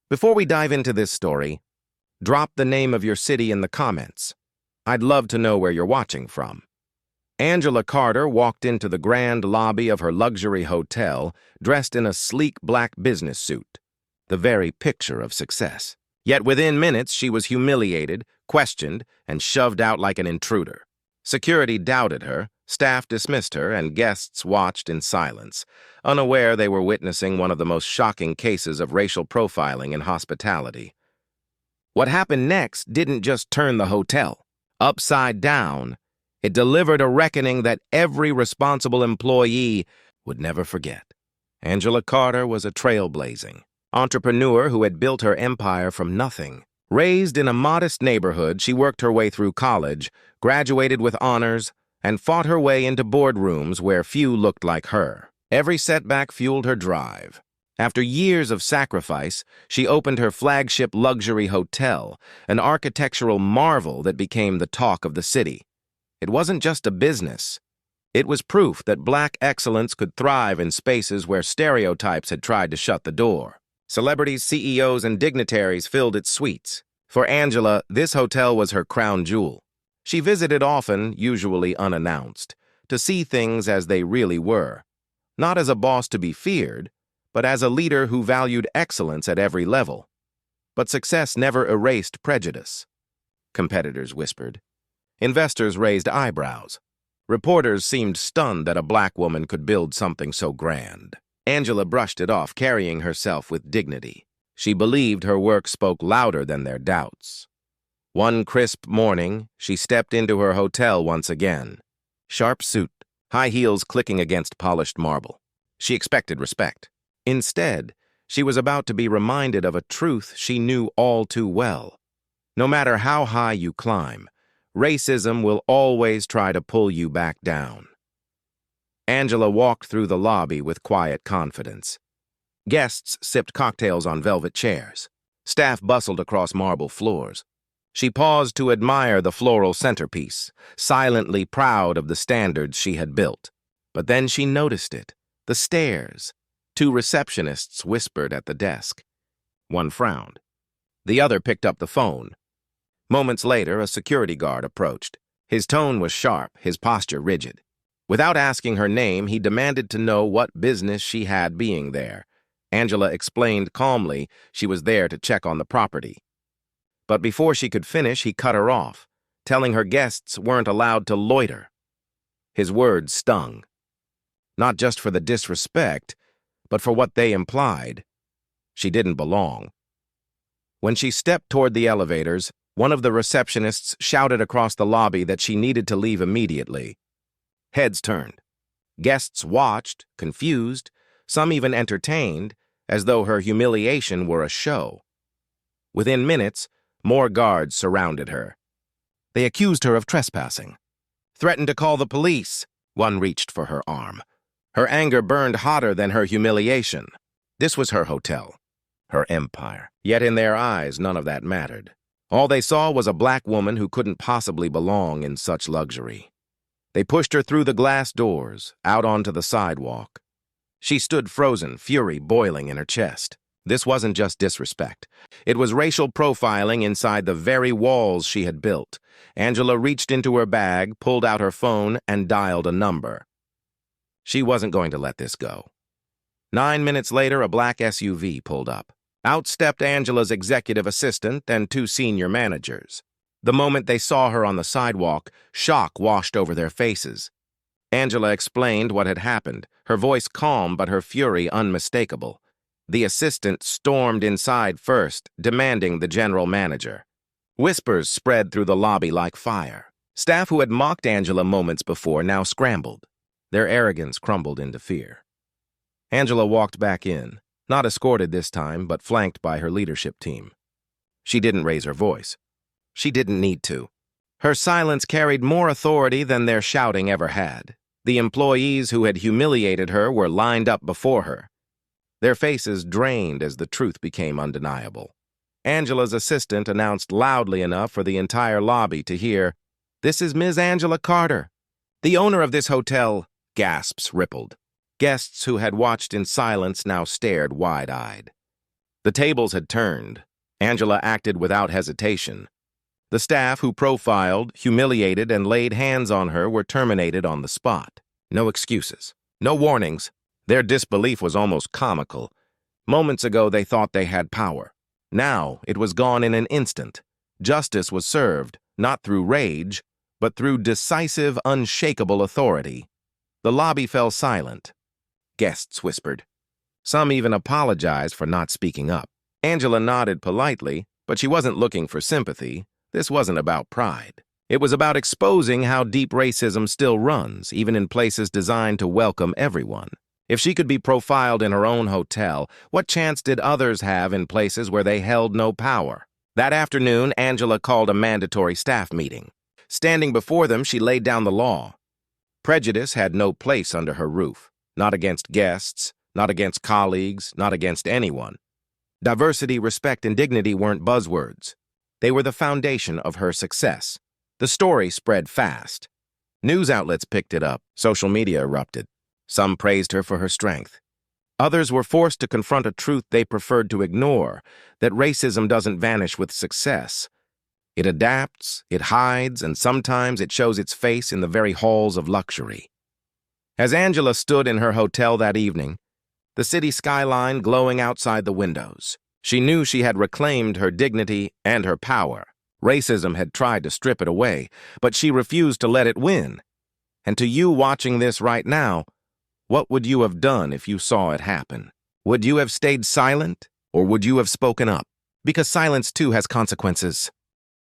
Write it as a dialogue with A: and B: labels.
A: Before we dive into this story, drop the name of your city in the comments. I'd love to know where you're watching from. Angela Carter walked into the grand lobby of her luxury hotel dressed in a sleek black business suit, the very picture of success. Yet within minutes, she was humiliated, questioned, and shoved out like an intruder. Security doubted her, staff dismissed her, and guests watched in silence, unaware they were witnessing one of the most shocking cases of racial profiling in hospitality. What happened next didn't just turn the hotel upside down. It delivered a reckoning that every responsible employee would never forget. Angela Carter was a trailblazing entrepreneur who had built her empire from nothing. Raised in a modest neighborhood, she worked her way through college, graduated with honors, and fought her way into boardrooms where few looked like her. Every setback fueled her drive. After years of sacrifice, she opened her flagship luxury hotel, an architectural marvel that became the talk of the city. It wasn't just a business. It was proof that Black excellence could thrive in spaces where stereotypes had tried to shut the door. Celebrities, CEOs, and dignitaries filled its suites. For Angela, this hotel was her crown jewel. She visited often, usually unannounced, to see things as they really were. Not as a boss to be feared, but as a leader who valued excellence at every level. But success never erased prejudice. Competitors whispered. Investors raised eyebrows. Reporters seemed stunned that a Black woman could build something so grand. Angela brushed it off, carrying herself with dignity. She believed her work spoke louder than their doubts. One crisp morning, she stepped into her hotel once again. Sharp suit, high heels clicking against polished marble. She expected respect. Instead, she was about to be reminded of a truth she knew all too well. No matter how high you climb, racism will always try to pull you back down. Angela walked through the lobby with quiet confidence. Guests sipped cocktails on velvet chairs. Staff bustled across marble floors. She paused to admire the floral centerpiece, silently proud of the standards she had built. But then she noticed it, the stairs. Two receptionists whispered at the desk. One frowned. The other picked up the phone. Moments later, a security guard approached. His tone was sharp, his posture rigid. Without asking her name, he demanded to know what business she had being there. Angela explained calmly she was there to check on the property. But before she could finish, he cut her off, telling her guests weren't allowed to loiter. His words stung. Not just for the disrespect, but for what they implied. She didn't belong. When she stepped toward the elevators, one of the receptionists shouted across the lobby that she needed to leave immediately. Heads turned. Guests watched, confused, some even entertained, as though her humiliation were a show. Within minutes, more guards surrounded her. They accused her of trespassing. Threatened to call the police. One reached for her arm. Her anger burned hotter than her humiliation. This was her hotel, her empire. Yet in their eyes, none of that mattered. All they saw was a Black woman who couldn't possibly belong in such luxury. They pushed her through the glass doors, out onto the sidewalk. She stood frozen, fury boiling in her chest. This wasn't just disrespect. It was racial profiling inside the very walls she had built. Angela reached into her bag, pulled out her phone, and dialed a number. She wasn't going to let this go. 9 minutes later, a black SUV pulled up. Out stepped Angela's executive assistant and two senior managers. The moment they saw her on the sidewalk, shock washed over their faces. Angela explained what had happened, her voice calm but her fury unmistakable. The assistant stormed inside first, demanding the general manager. Whispers spread through the lobby like fire. Staff who had mocked Angela moments before now scrambled. Their arrogance crumbled into fear. Angela walked back in, not escorted this time, but flanked by her leadership team. She didn't raise her voice. She didn't need to. Her silence carried more authority than their shouting ever had. The employees who had humiliated her were lined up before her. Their faces drained as the truth became undeniable. Angela's assistant announced loudly enough for the entire lobby to hear, "This is Ms. Angela Carter, the owner of this hotel." Gasps rippled. Guests who had watched in silence now stared wide-eyed. The tables had turned. Angela acted without hesitation. The staff who profiled, humiliated, and laid hands on her were terminated on the spot. No excuses. No warnings. Their disbelief was almost comical. Moments ago, they thought they had power. Now, it was gone in an instant. Justice was served, not through rage, but through decisive, unshakable authority. The lobby fell silent. Guests whispered. Some even apologized for not speaking up. Angela nodded politely, but she wasn't looking for sympathy. This wasn't about pride. It was about exposing how deep racism still runs, even in places designed to welcome everyone. If she could be profiled in her own hotel, what chance did others have in places where they held no power? That afternoon, Angela called a mandatory staff meeting. Standing before them, she laid down the law. Prejudice had no place under her roof. Not against guests, not against colleagues, not against anyone. Diversity, respect, and dignity weren't buzzwords. They were the foundation of her success. The story spread fast. News outlets picked it up. Social media erupted. Some praised her for her strength. Others were forced to confront a truth they preferred to ignore, that racism doesn't vanish with success. It adapts, it hides, and sometimes it shows its face in the very halls of luxury. As Angela stood in her hotel that evening, the city skyline glowing outside the windows, she knew she had reclaimed her dignity and her power. Racism had tried to strip it away, but she refused to let it win. And to you watching this right now, what would you have done if you saw it happen? Would you have stayed silent, or would you have spoken up? Because silence too has consequences.